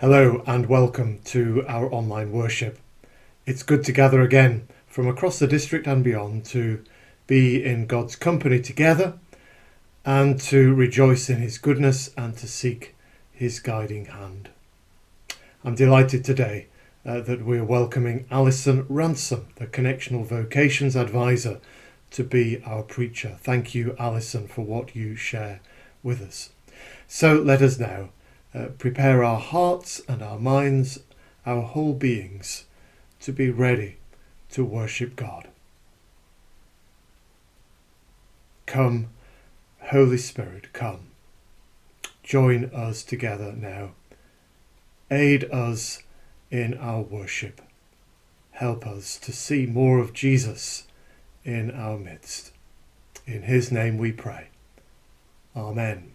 Hello and welcome to our online worship. It's good to gather again from across the district and beyond to be in God's company together and to rejoice in his goodness and to seek his guiding hand. I'm delighted today that we're welcoming Alison Ransome, the Connectional Vocations Advisor, to be our preacher. Thank you, Alison, for what you share with us. So let us now prepare our hearts and our minds, our whole beings, to be ready to worship God. Come, Holy Spirit, come. Join us together now. Aid us in our worship. Help us to see more of Jesus in our midst. In his name we pray. Amen.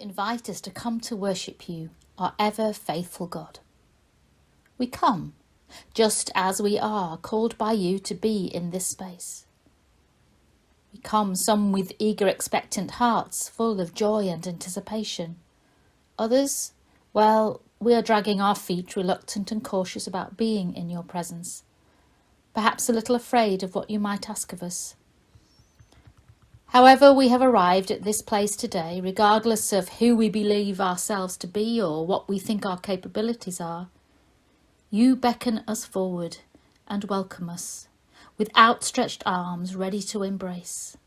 Invite us to come to worship you, our ever faithful God. We come, just as we are, called by you to be in this space. We come, some with eager expectant hearts, full of joy and anticipation. Others, well, we are dragging our feet, reluctant and cautious about being in your presence, perhaps a little afraid of what you might ask of us. However we have arrived at this place today, regardless of who we believe ourselves to be or what we think our capabilities are, you beckon us forward and welcome us, with outstretched arms ready to embrace.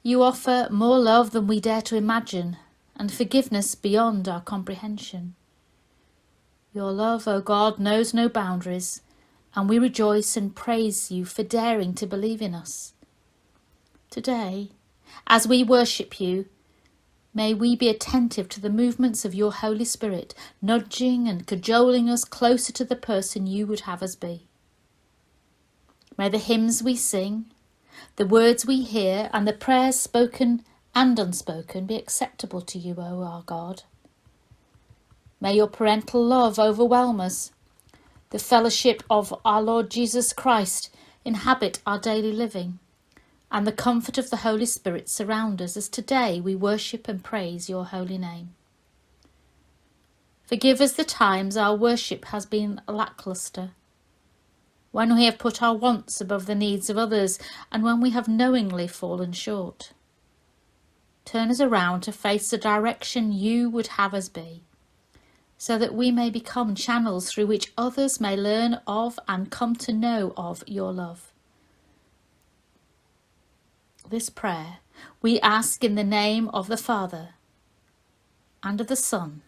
You offer more love than we dare to imagine, and forgiveness beyond our comprehension. Your love, O God, knows no boundaries, and we rejoice and praise you for daring to believe in us. Today, as we worship you, may we be attentive to the movements of your Holy Spirit, nudging and cajoling us closer to the person you would have us be. May the hymns we sing, the words we hear, and the prayers spoken and unspoken be acceptable to you, O our God. May your parental love overwhelm us, the fellowship of our Lord Jesus Christ inhabit our daily living, and the comfort of the Holy Spirit surround us as today we worship and praise your holy name. Forgive us the times our worship has been lacklustre, when we have put our wants above the needs of others, and when we have knowingly fallen short. Turn us around to face the direction you would have us be, so that we may become channels through which others may learn of and come to know of your love. This prayer we ask in the name of the Father, and of the Son,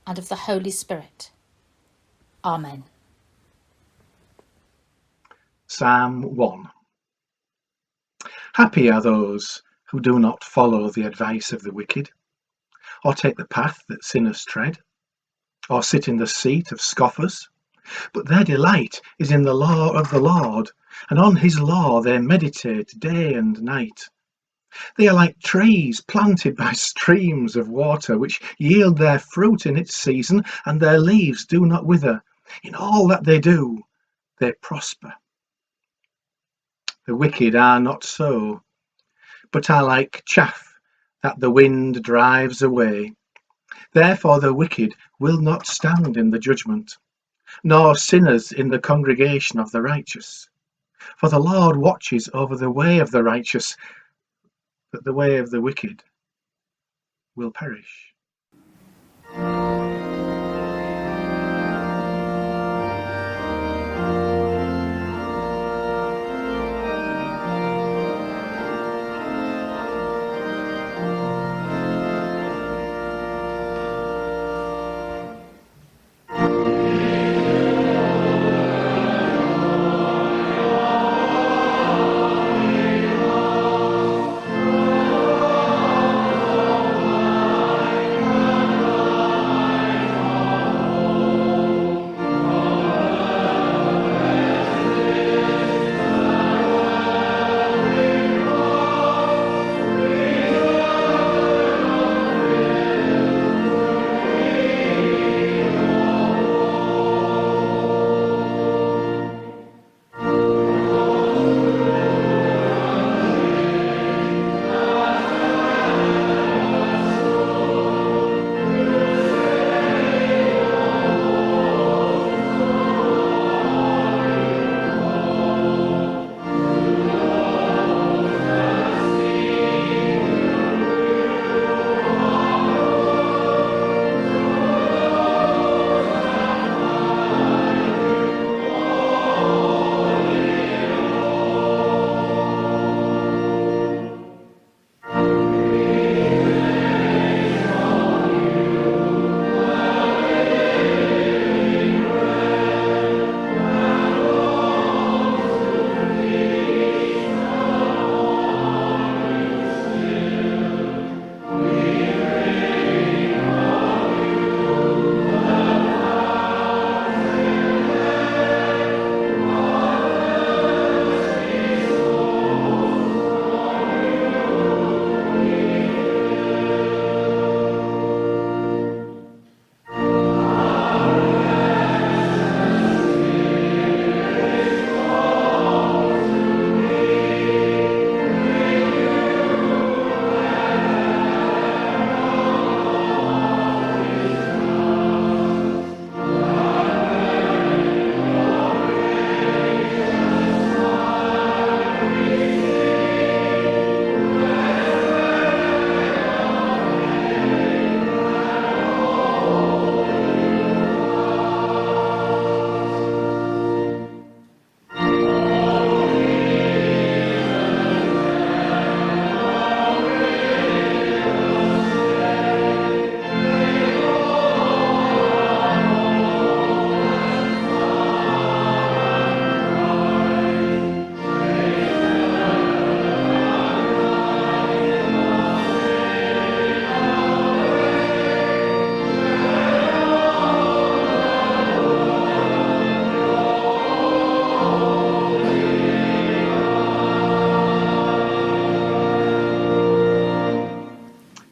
and of the Holy Spirit. Amen. Psalm 1. Happy are those who do not follow the advice of the wicked, or take the path that sinners tread, or sit in the seat of scoffers, but their delight is in the law of the Lord, and on his law they meditate day and night. They are like trees planted by streams of water, which yield their fruit in its season, and their leaves do not wither. In all that they do, they prosper. The wicked are not so, but are like chaff that the wind drives away. Therefore the wicked will not stand in the judgment, nor sinners in the congregation of the righteous. For the Lord watches over the way of the righteous, but the way of the wicked will perish.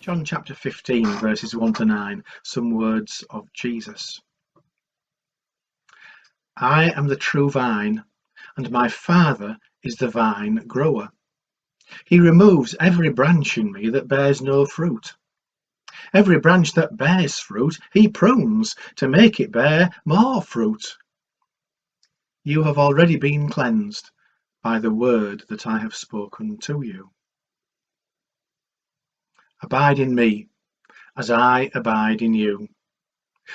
John chapter 15, verses 1 to 9, some words of Jesus. I am the true vine, and my Father is the vine grower. He removes every branch in me that bears no fruit. Every branch that bears fruit, he prunes to make it bear more fruit. You have already been cleansed by the word that I have spoken to you. Abide in me, as I abide in you.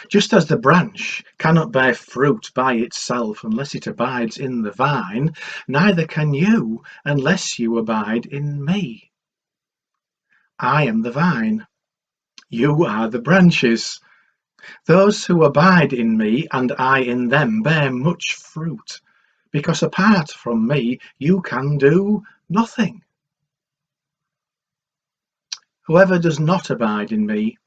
Just as the branch cannot bear fruit by itself unless it abides in the vine, neither can you unless you abide in me. I am the vine, you are the branches. Those who abide in me and I in them bear much fruit, because apart from me you can do nothing. Whoever does not abide in me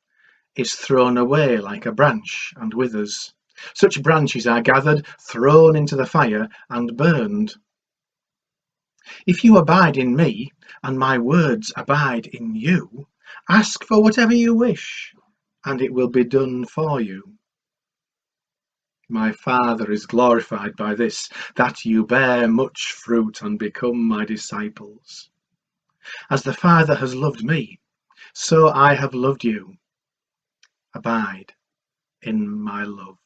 is thrown away like a branch and withers. Such branches are gathered, thrown into the fire, and burned. If you abide in me, and my words abide in you, ask for whatever you wish, and it will be done for you. My Father is glorified by this, that you bear much fruit and become my disciples. As the Father has loved me, so I have loved you. Abide in my love.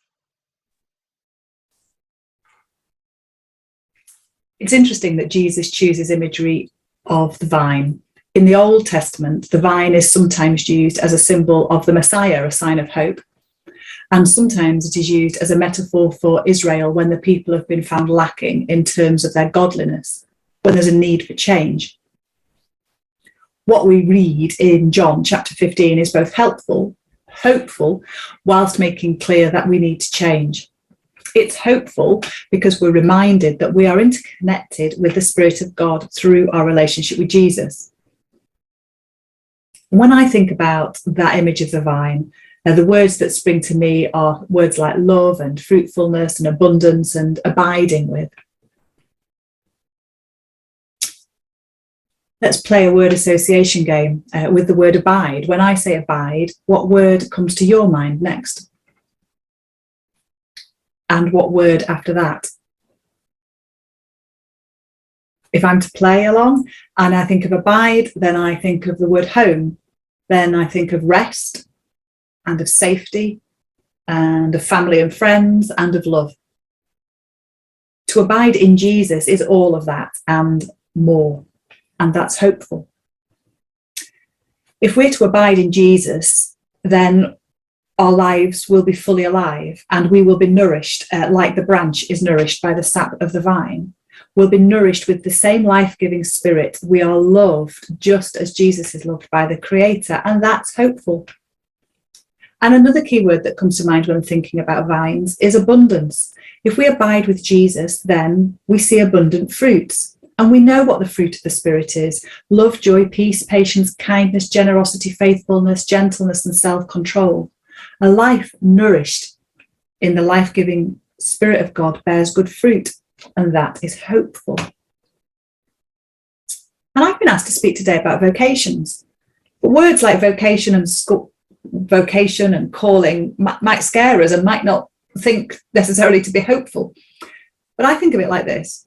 It's interesting that Jesus chooses imagery of the vine. In the Old Testament, the vine is sometimes used as a symbol of the Messiah, a sign of hope. And sometimes it is used as a metaphor for Israel when the people have been found lacking in terms of their godliness, when there's a need for change. What we read in John chapter 15 is both helpful, hopeful, whilst making clear that we need to change. It's hopeful because we're reminded that we are interconnected with the Spirit of God through our relationship with Jesus. When I think about that image of the vine, the words that spring to me are words like love and fruitfulness and abundance and abiding with. Let's play a word association game with the word abide. When I say abide, what word comes to your mind next? And what word after that? If I'm to play along and I think of abide, then I think of the word home. Then I think of rest and of safety and of family and friends and of love. To abide in Jesus is all of that and more, and that's hopeful. If we're to abide in Jesus, then our lives will be fully alive and we will be nourished like the branch is nourished by the sap of the vine. We'll be nourished with the same life-giving Spirit. We are loved just as Jesus is loved by the Creator, and that's hopeful. And another key word that comes to mind when thinking about vines is abundance. If we abide with Jesus, then we see abundant fruits. And we know what the fruit of the Spirit is: love, joy, peace, patience, kindness, generosity, faithfulness, gentleness, and self-control. A life nourished in the life-giving Spirit of God bears good fruit, and that is hopeful. And I've been asked to speak today about vocations. But words like vocation and school, vocation and calling might scare us and might not think necessarily to be hopeful. But I think of it like this.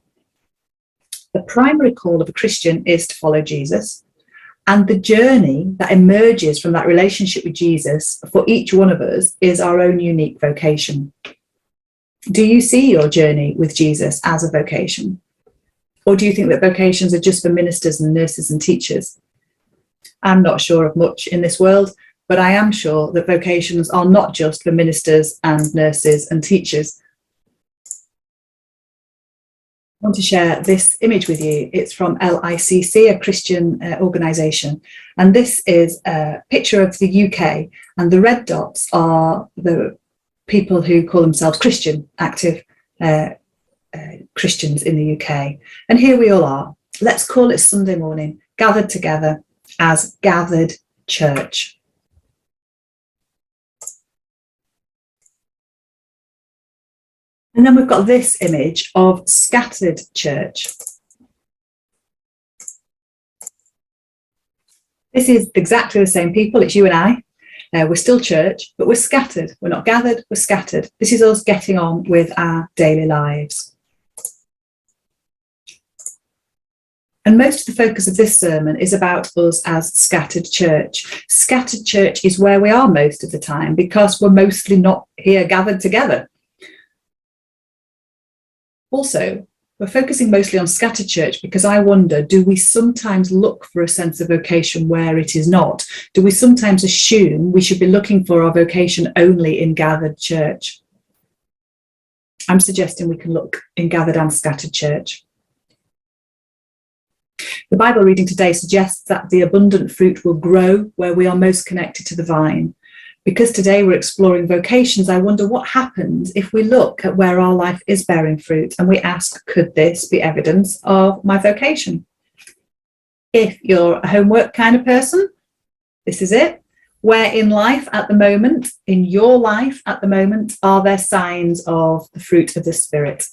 The primary call of a Christian is to follow Jesus, and the journey that emerges from that relationship with Jesus for each one of us is our own unique vocation. Do you see your journey with Jesus as a vocation? Or do you think that vocations are just for ministers and nurses and teachers? I'm not sure of much in this world, but I am sure that vocations are not just for ministers and nurses and teachers. I want to share this image with you. It's from LICC, a Christian organisation. And this is a picture of the UK. And the red dots are the people who call themselves Christian, active Christians in the UK. And here we all are. Let's call it Sunday morning, gathered together as gathered church. And then we've got this image of scattered church. This is exactly the same people. It's you and I. We're still church, but we're scattered. We're not gathered, we're scattered. This is us getting on with our daily lives. And most of the focus of this sermon is about us as scattered church. Scattered church is where we are most of the time because we're mostly not here gathered together. Also, we're focusing mostly on scattered church because I wonder, do we sometimes look for a sense of vocation where it is not? Do we sometimes assume we should be looking for our vocation only in gathered church? I'm suggesting we can look in gathered and scattered church. The Bible reading today suggests that the abundant fruit will grow where we are most connected to the vine. Because today we're exploring vocations, I wonder what happens if we look at where our life is bearing fruit and we ask, could this be evidence of my vocation? If you're a homework kind of person, this is it. Where in life at the moment, in your life at the moment, are there signs of the fruit of the Spirit?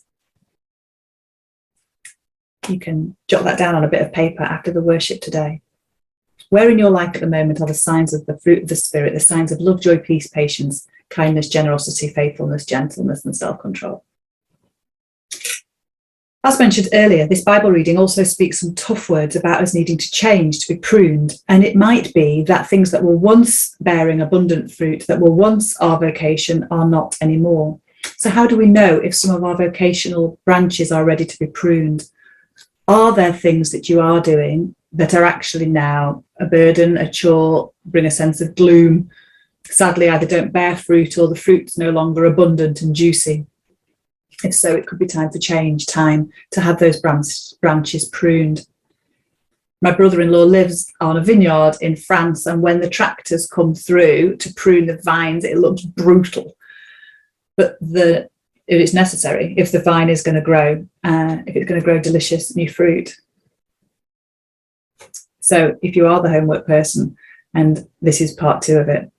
You can jot that down on a bit of paper after the worship today. Where in your life at the moment are the signs of the fruit of the Spirit, the signs of love, joy, peace, patience, kindness, generosity, faithfulness, gentleness, and self-control? As mentioned earlier, this Bible reading also speaks some tough words about us needing to change, to be pruned. And it might be that things that were once bearing abundant fruit, that were once our vocation, are not anymore. So how do we know if some of our vocational branches are ready to be pruned? Are there things that you are doing that are actually now a burden, a chore, bring a sense of gloom, sadly either don't bear fruit or the fruit's no longer abundant and juicy? If so, it could be time for change, time to have those branches pruned. My brother-in-law lives on a vineyard in France, and when the tractors come through to prune the vines, it looks brutal. But if it's necessary, if the vine is going to grow, if it's going to grow delicious new fruit. So if you are the homework person, and this is part 2 of it,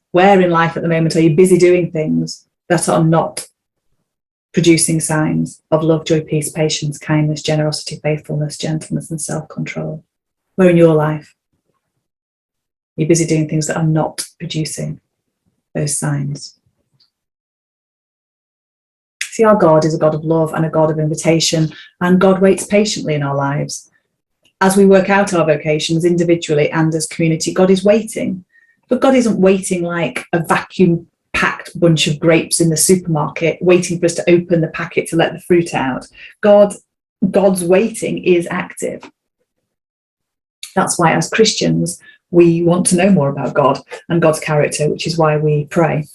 where in life at the moment are you busy doing things that are not producing signs of love, joy, peace, patience, kindness, generosity, faithfulness, gentleness, and self-control? Where in your life are you busy doing things that are not producing those signs? See, our God is a God of love and a God of invitation, and God waits patiently in our lives. As we work out our vocations individually and as community, God is waiting. But God isn't waiting like a vacuum-packed bunch of grapes in the supermarket, waiting for us to open the packet to let the fruit out. God's waiting is active. That's why, as Christians, we want to know more about God and God's character, which is why we pray.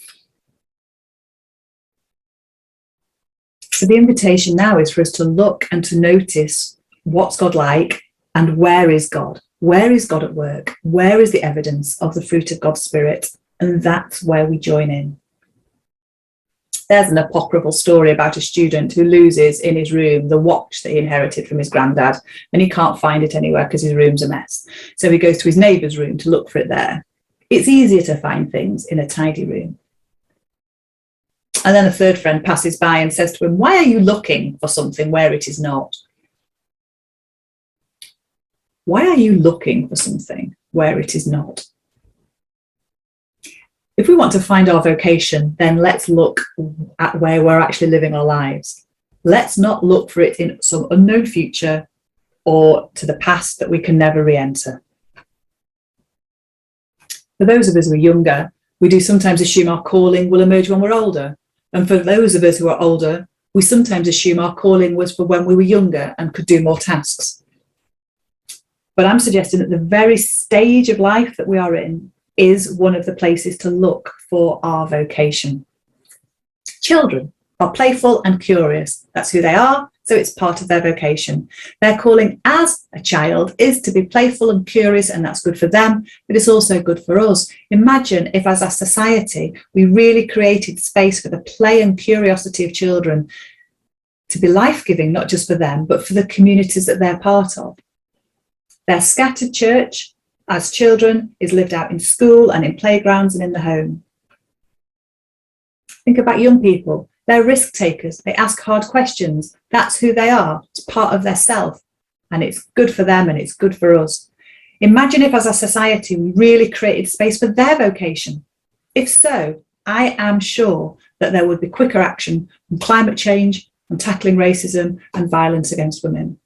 So the invitation now is for us to look and to notice what's God like and where is God? Where is God at work? Where is the evidence of the fruit of God's Spirit? And that's where we join in. There's an apocryphal story about a student who loses in his room the watch that he inherited from his granddad, and he can't find it anywhere because his room's a mess. So he goes to his neighbour's room to look for it there. It's easier to find things in a tidy room. And then a third friend passes by and says to him, "Why are you looking for something where it is not?" Why are you looking for something where it is not? If we want to find our vocation, then let's look at where we're actually living our lives. Let's not look for it in some unknown future or to the past that we can never re-enter. For those of us who are younger, we do sometimes assume our calling will emerge when we're older. And for those of us who are older, we sometimes assume our calling was for when we were younger and could do more tasks. But I'm suggesting that the very stage of life that we are in is one of the places to look for our vocation. Children are playful and curious. That's who they are, so it's part of their vocation. Their calling as a child is to be playful and curious, and that's good for them, but it's also good for us. Imagine if, as a society, we really created space for the play and curiosity of children to be life-giving, not just for them, but for the communities that they're part of. Their scattered church as children is lived out in school and in playgrounds and in the home. Think about young people. They're risk takers. They ask hard questions. That's who they are. It's part of their self, and it's good for them and it's good for us. Imagine if, as a society, we really created space for their vocation. If so, I am sure that there would be quicker action on climate change, on tackling racism and violence against women.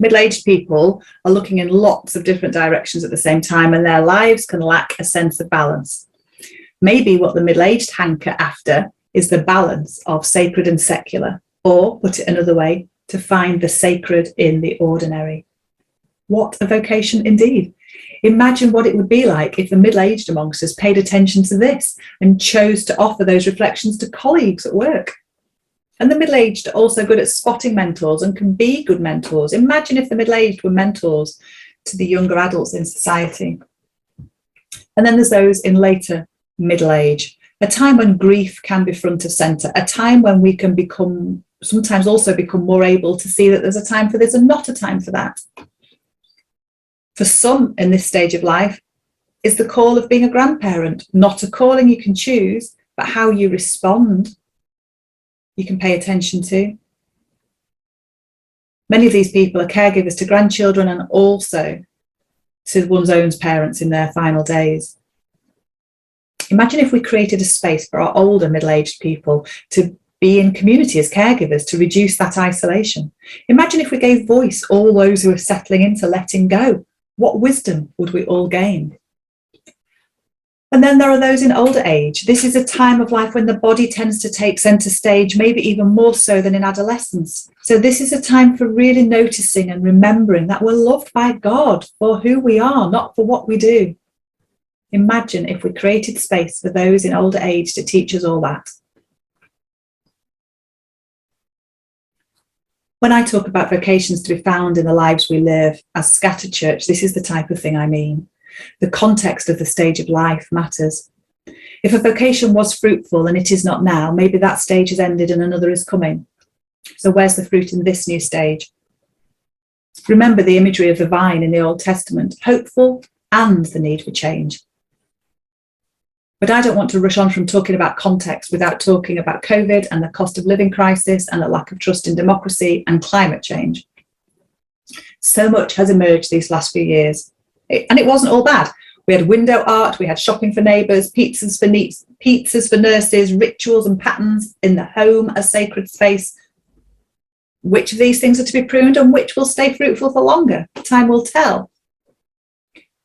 Middle-aged people are looking in lots of different directions at the same time, and their lives can lack a sense of balance. Maybe what the middle-aged hanker after is the balance of sacred and secular, or, put it another way, to find the sacred in the ordinary. What a vocation indeed. Imagine what it would be like if the middle-aged amongst us paid attention to this and chose to offer those reflections to colleagues at work. And the middle-aged are also good at spotting mentors and can be good mentors. Imagine if the middle-aged were mentors to the younger adults in society. And then there's those in later middle age, a time when grief can be front of centre, a time when we can sometimes also become more able to see that there's a time for this and not a time for that. For some in this stage of life is the call of being a grandparent, not a calling you can choose, but how you respond you can pay attention to. Many of these people are caregivers to grandchildren and also to one's own parents in their final days. Imagine if we created a space for our older middle-aged people to be in community as caregivers to reduce that isolation. Imagine if we gave voice all those who are settling into letting go. What wisdom would we all gain? And then there are those in older age. This is a time of life when the body tends to take centre stage, maybe even more so than in adolescence. So this is a time for really noticing and remembering that we're loved by God for who we are, not for what we do. Imagine if we created space for those in older age to teach us all that. When I talk about vocations to be found in the lives we live as scattered church, this is the type of thing I mean. The context of the stage of life matters. If a vocation was fruitful and it is not now, maybe that stage has ended and another is coming. So where's the fruit in this new stage? Remember the imagery of the vine in the Old Testament, hopeful and the need for change. But I don't want to rush on from talking about context without talking about COVID and the cost of living crisis and the lack of trust in democracy and climate change. So much has emerged these last few years. And it wasn't all bad. We had window art, we had shopping for neighbours, pizzas for nurses, rituals and patterns in the home, a sacred space. Which of these things are to be pruned and which will stay fruitful for longer? Time will tell.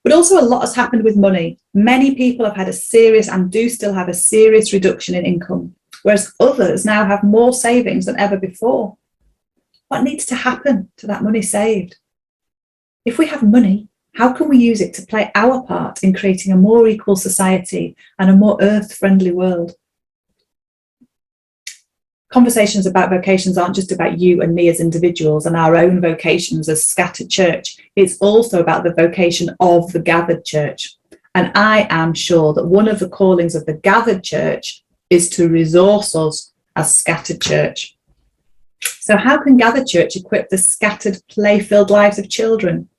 But also a lot has happened with money. Many people have had a serious and do still have a serious reduction in income, whereas others now have more savings than ever before. What needs to happen to that money saved? If we have money, how can we use it to play our part in creating a more equal society and a more earth-friendly world? Conversations about vocations aren't just about you and me as individuals and our own vocations as scattered church. It's also about the vocation of the gathered church. And I am sure that one of the callings of the gathered church is to resource us as scattered church. So how can gathered church equip the scattered, play-filled lives of children?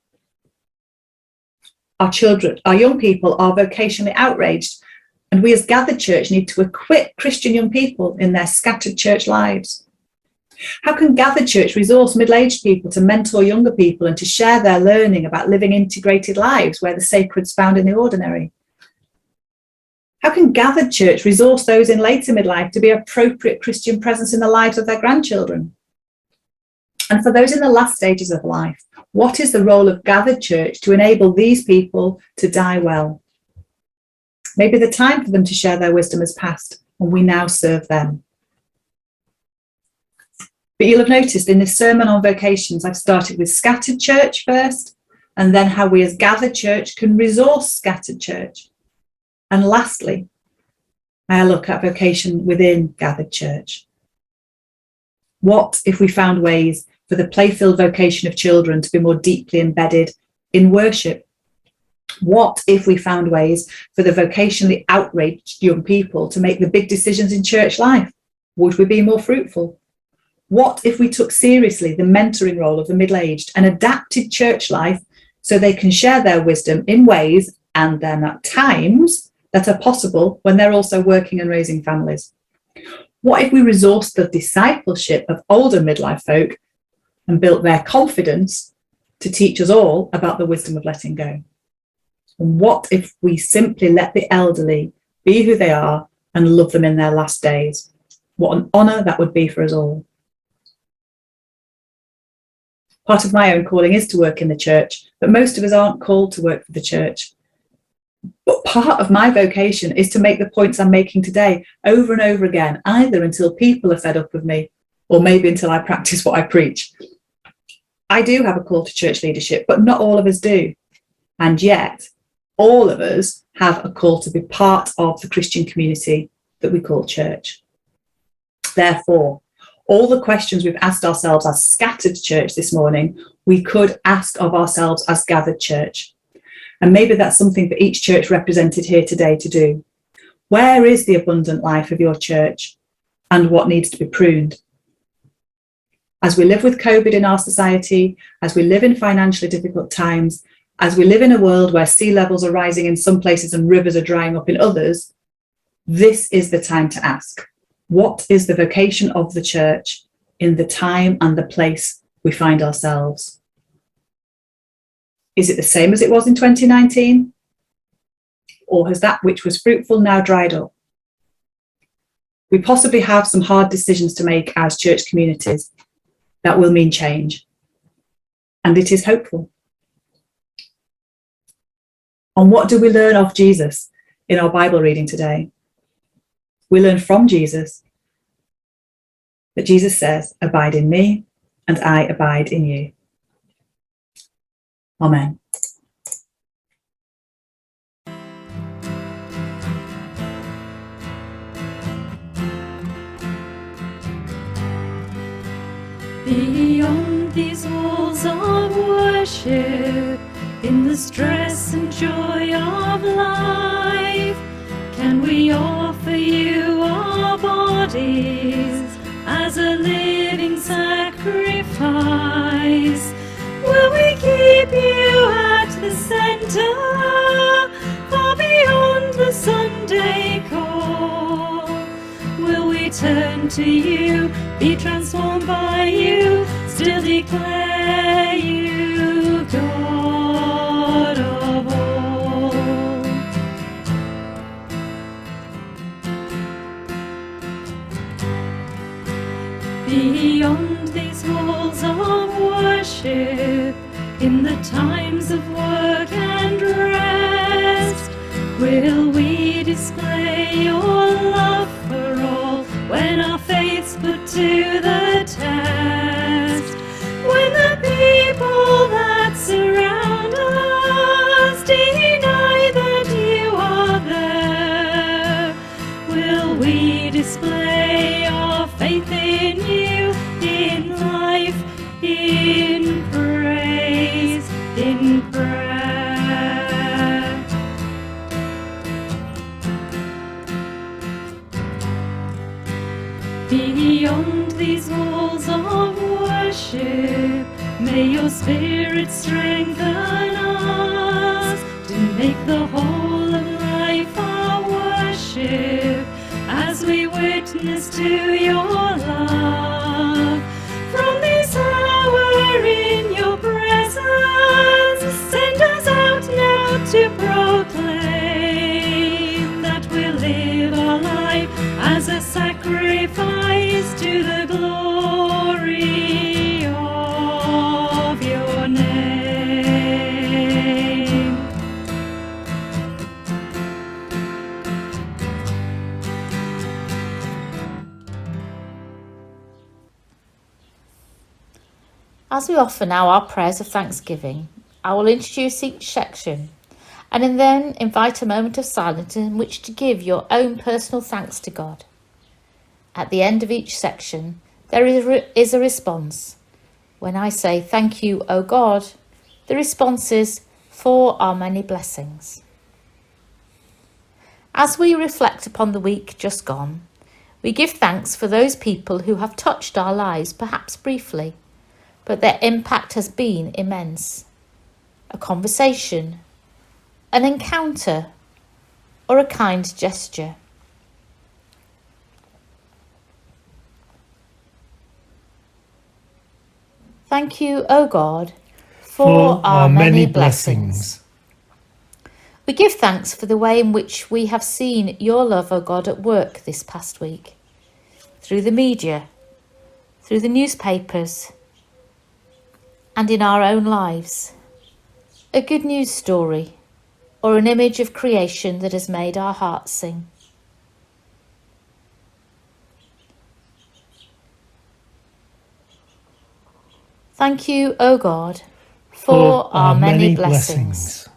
Our young people are vocationally outraged, and we as gathered church need to equip Christian young people in their scattered church lives. How can gathered church resource middle-aged people to mentor younger people and to share their learning about living integrated lives where the sacred's found in the ordinary? How can gathered church resource those in later midlife to be appropriate Christian presence in the lives of their grandchildren? And for those in the last stages of life, what is the role of gathered church to enable these people to die well? Maybe the time for them to share their wisdom has passed and we now serve them. But you'll have noticed in this sermon on vocations, I've started with scattered church first, and then how we as gathered church can resource scattered church. And lastly, I look at vocation within gathered church. What if we found ways for the play-filled vocation of children to be more deeply embedded in worship? What if we found ways for the vocationally outraged young people to make the big decisions in church life? Would we be more fruitful? What if we took seriously the mentoring role of the middle-aged and adapted church life so they can share their wisdom in ways and then at times that are possible when they're also working and raising families? What if we resourced the discipleship of older midlife folk and built their confidence to teach us all about the wisdom of letting go? And what if we simply let the elderly be who they are and love them in their last days? What an honour that would be for us all. Part of my own calling is to work in the church, but most of us aren't called to work for the church. But part of my vocation is to make the points I'm making today over and over again, either until people are fed up with me or maybe until I practice what I preach. I do have a call to church leadership, but not all of us do. And yet, all of us have a call to be part of the Christian community that we call church. Therefore, all the questions we've asked ourselves as scattered church this morning, we could ask of ourselves as gathered church. And maybe that's something for each church represented here today to do. Where is the abundant life of your church and what needs to be pruned? As we live with COVID in our society, as we live in financially difficult times, as we live in a world where sea levels are rising in some places and rivers are drying up in others, this is the time to ask, what is the vocation of the church in the time and the place we find ourselves? Is it the same as it was in 2019? Or has that which was fruitful now dried up? We possibly have some hard decisions to make as church communities that will mean change. And it is hopeful. And what do we learn of Jesus in our Bible reading today? We learn from Jesus that Jesus says, "Abide in me, and I abide in you." Amen. Beyond these walls of worship, in the stress and joy of life, can we offer you our bodies as a living sacrifice? Will we keep you at the center, far beyond the Sunday call? Will we turn to you, be transformed by you, still declare you God of all? Beyond these walls of worship, in the times of work and rest, will we display your love for all when our faith's put to the test? When the people that surround us deny that you are there, will we display our faith in you, in life, in praise, in prayer? Beyond these walls of worship, may your Spirit strengthen us to make the whole of life our worship, as we witness to your love. From this hour in your presence, send us out now to proclaim that we'll live our life as a sacrifice to the glory of your name. As we offer now our prayers of thanksgiving, I will introduce each section and then invite a moment of silence in which to give your own personal thanks to God. At the end of each section, there is a response. When I say, "Thank you, O God," the response is, "For our many blessings." As we reflect upon the week just gone, we give thanks for those people who have touched our lives, perhaps briefly, but their impact has been immense. A conversation, an encounter, or a kind gesture. Thank you, O God, for our many blessings. We give thanks for the way in which we have seen your love, O God, at work this past week. Through the media, through the newspapers, and in our own lives. A good news story, or an image of creation that has made our hearts sing. Thank you, O God, for our many blessings.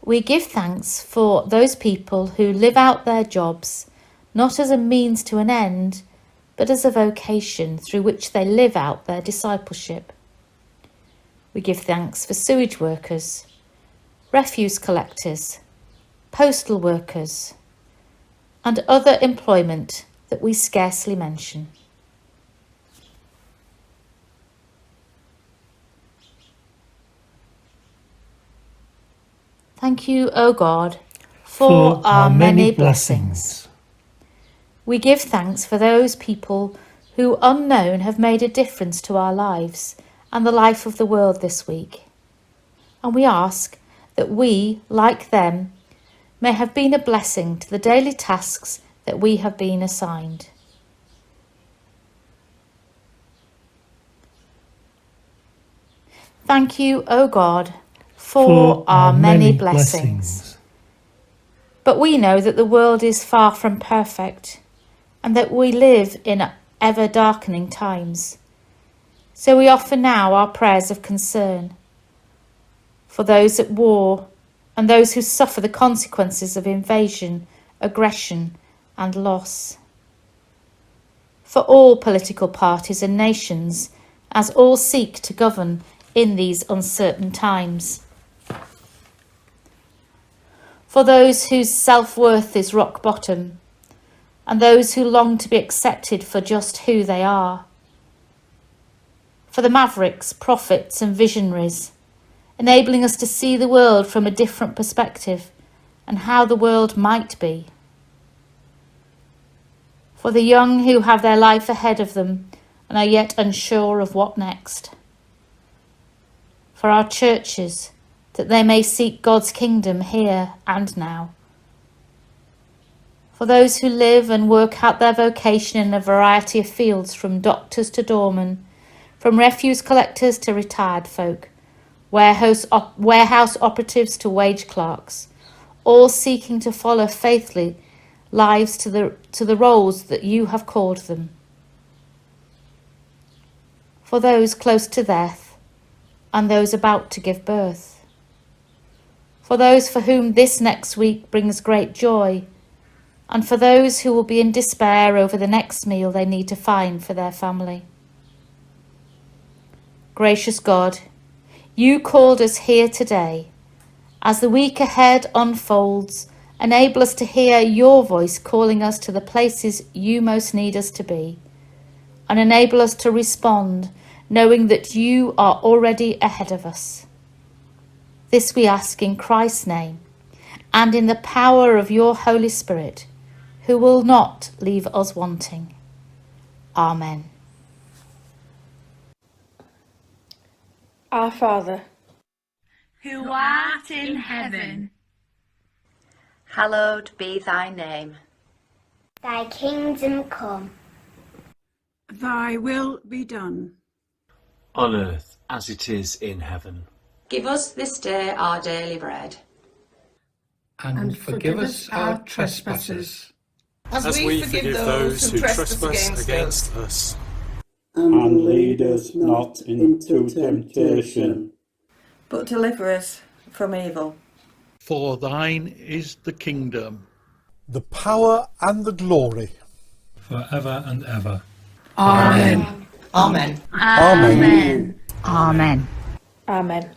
We give thanks for those people who live out their jobs, not as a means to an end, but as a vocation through which they live out their discipleship. We give thanks for sewage workers, refuse collectors, postal workers, and other employment that we scarcely mention. Thank you, O God, for our many blessings. We give thanks for those people who unknown have made a difference to our lives and the life of the world this week. And we ask that we, like them, may have been a blessing to the daily tasks that we have been assigned. Thank you, O God, for our many blessings. But we know that the world is far from perfect and that we live in ever darkening times. So we offer now our prayers of concern for those at war and those who suffer the consequences of invasion, aggression and loss. For all political parties and nations, as all seek to govern in these uncertain times. For those whose self-worth is rock bottom, and those who long to be accepted for just who they are. For the mavericks, prophets and visionaries, enabling us to see the world from a different perspective and how the world might be. For the young who have their life ahead of them and are yet unsure of what next. For our churches, that they may seek God's kingdom here and now. For those who live and work out their vocation in a variety of fields, from doctors to doormen, from refuse collectors to retired folk, warehouse operatives to wage clerks, all seeking to follow faithfully lives to the roles that you have called them. For those close to death and those about to give birth. For those for whom this next week brings great joy, and for those who will be in despair over the next meal they need to find for their family. Gracious God, you called us here today. As the week ahead unfolds, enable us to hear your voice calling us to the places you most need us to be, and enable us to respond, knowing that you are already ahead of us. This we ask in Christ's name, and in the power of your Holy Spirit, who will not leave us wanting. Amen. Our Father, who art in heaven, hallowed be thy name. Thy kingdom come. Thy will be done. On earth as it is in heaven. Give us this day our daily bread. And forgive us our trespasses, as we forgive those who trespass against us. And lead us not into temptation, but deliver us from evil. For thine is the kingdom, the power and the glory, forever and ever. Amen. Amen. Amen. Amen. Amen.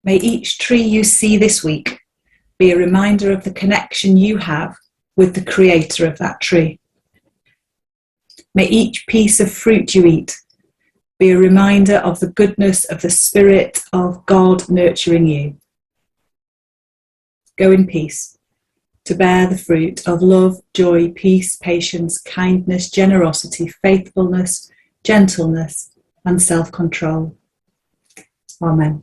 May each tree you see this week be a reminder of the connection you have with the creator of that tree. May each piece of fruit you eat be a reminder of the goodness of the Spirit of God nurturing you. Go in peace to bear the fruit of love, joy, peace, patience, kindness, generosity, faithfulness, gentleness, and self-control. Amen.